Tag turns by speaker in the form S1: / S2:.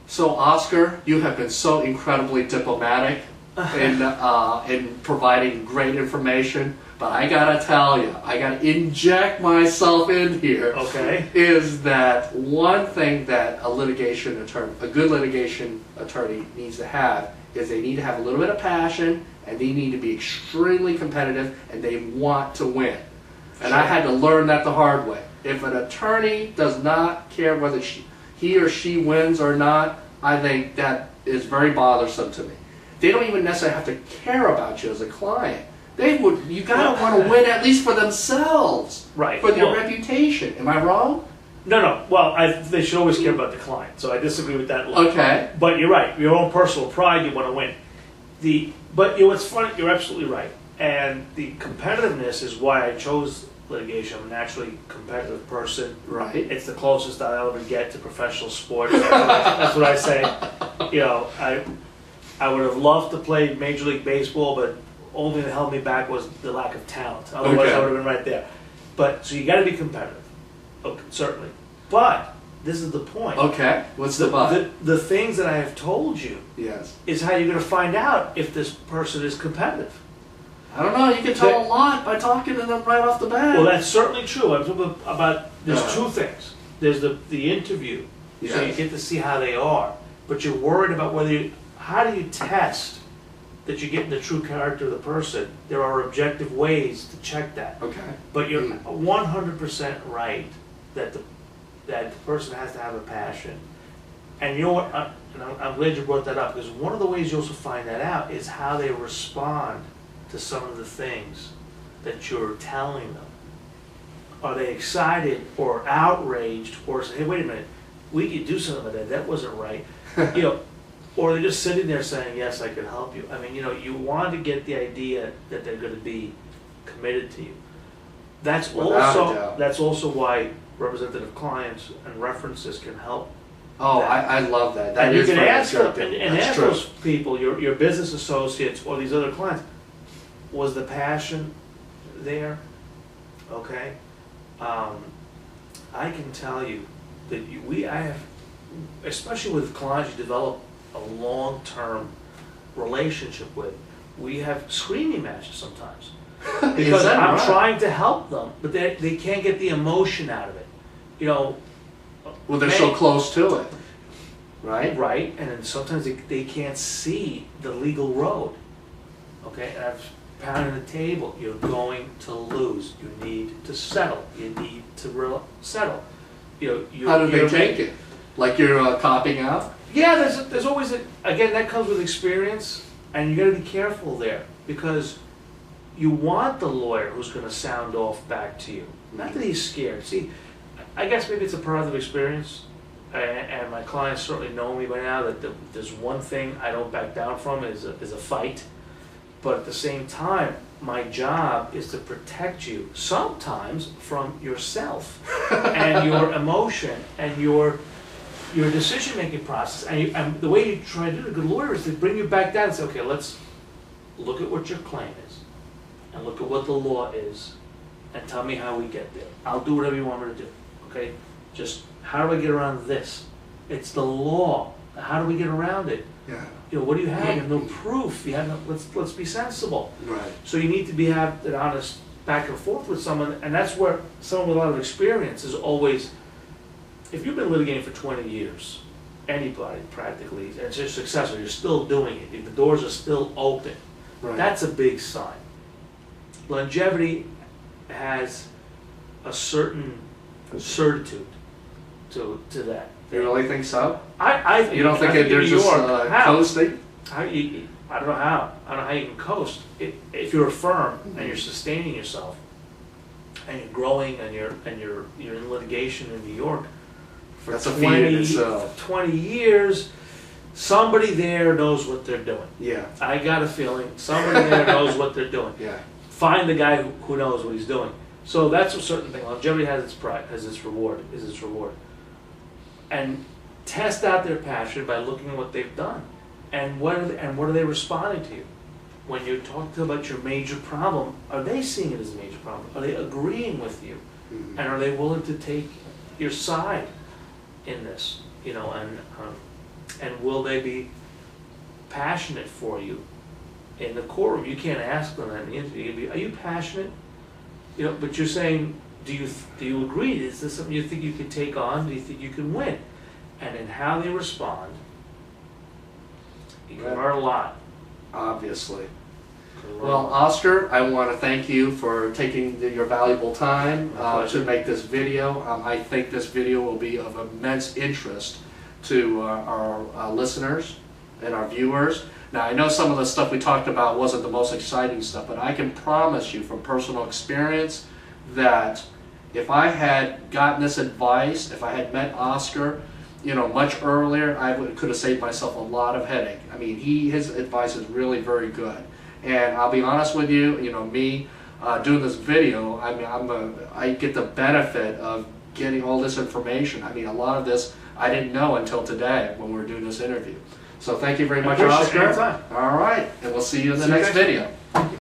S1: So Oscar, you have been so incredibly diplomatic in providing great information, but I gotta tell you, I gotta inject myself in here.
S2: Okay.
S1: Is that one thing that a good litigation attorney needs to have is they need to have a little bit of passion, and they need to be extremely competitive, and they want to win. And I had to learn that the hard way. If an attorney does not care whether he or she wins or not, I think that is very bothersome to me. They don't even necessarily have to care about you as a client. You gotta want to win at least for themselves,
S2: right?
S1: For their reputation. Am I wrong?
S2: No. Well, they should always care about the client, so I disagree with that.
S1: Okay.
S2: But you're right. Your own personal pride, you want to win. But what's funny, you're absolutely right. And the competitiveness is why I chose litigation. I'm a naturally competitive person.
S1: Right.
S2: It's the closest I'll ever get to professional sports. That's what I say. You know, I would have loved to play Major League Baseball, but only thing that held me back was the lack of talent. Otherwise, I would have been right there. But so you got to be competitive, certainly. But this is the point.
S1: Okay. What's the but?
S2: The things that I have told you.
S1: Yes.
S2: Is how you're going to find out if this person is competitive.
S1: I don't know. You can tell a lot by talking to them right off the bat.
S2: Well, that's certainly true. I'm talking about there's two things. There's the interview, so you get to see how they are. But you're worried about how do you test that you're getting the true character of the person? There are objective ways to check that.
S1: Okay.
S2: But you're 100% right that the person has to have a passion. And you know what? I'm glad you brought that up, because one of the ways you also find that out is how they respond to some of the things that you're telling them. Are they excited or outraged, or say, hey, wait a minute, we could do something about that. That wasn't right. Or they're just sitting there saying, yes, I can help you. I mean, you want to get the idea that they're going to be committed to you. That's also why representative clients and references can help.
S1: Oh, I love that. That
S2: and
S1: is
S2: you can ask them, and
S1: That's
S2: ask
S1: true.
S2: those people, your business associates or these other clients, was the passion there? Okay. I can tell you that I have, especially with clients you develop a long-term relationship with, we have screaming matches sometimes. Because I'm trying to help them, but they can't get the emotion out of it.
S1: Well, they're so close to it, right?
S2: Right, and then sometimes they can't see the legal road. Okay, and I've pounded the table. You're going to lose. You need to settle. You need to settle. How do they take it? Like you're copping out? Yeah, there's always again, that comes with experience, and you got to be careful there, because you want the lawyer who's going to sound off back to you. Not that he's scared. See, I guess maybe it's a part of the experience, and my clients certainly know me by now that there's one thing I don't back down from is a fight. But at the same time, my job is to protect you sometimes from yourself and your emotion and your decision-making process. And the way you try to do it, a good lawyer, is to bring you back down and say, okay, let's look at what your claim is and look at what the law is and tell me how we get there. I'll do whatever you want me to do, okay? Just how do I get around this? It's the law. How do we get around it?
S1: Yeah.
S2: What do you have? You have no proof. You have no, let's be sensible.
S1: Right.
S2: So you need to have an honest back and forth with someone, and that's where someone with a lot of experience is always. If you've been litigating for 20 years, anybody practically, and you're successful, you're still doing it. The doors are still open.
S1: Right.
S2: That's a big sign. Longevity has a certain certitude to that.
S1: You really think so?
S2: You
S1: don't think there's just coasting?
S2: I don't know how. I don't know how you can coast. If you're a firm and you're sustaining yourself and you're growing and you're in litigation in New York for 20 years, somebody there knows what they're doing.
S1: Yeah.
S2: I got a feeling somebody there knows what they're doing.
S1: Yeah.
S2: Find the guy who knows what he's doing. So that's a certain thing. Longevity has its pride, has its reward, And test out their passion by looking at what they've done, and what are they responding to you when you talk to them about your major problem? Are they seeing it as a major problem? Are they agreeing with you, and are they willing to take your side in this? And will they be passionate for you in the courtroom? You can't ask them that in the interview. Are you passionate? You know, but you're saying, do you agree? Is this something you think you could take on? Do you think you can win? And in how they respond, you can learn a lot.
S1: Obviously. Well, Oscar, I want to thank you for taking your valuable time to make this video. I think this video will be of immense interest to our listeners and our viewers. Now, I know some of the stuff we talked about wasn't the most exciting stuff, but I can promise you from personal experience that if I had gotten this advice, if I had met Oscar, you know, much earlier, could have saved myself a lot of headache. I mean, his advice is really very good. And I'll be honest with you, you know, me doing this video, I mean, I get the benefit of getting all this information. I mean, a lot of this I didn't know until today when we were doing this interview. So thank you very much, Oscar.
S2: Anytime.
S1: All right, and we'll see you in the next video.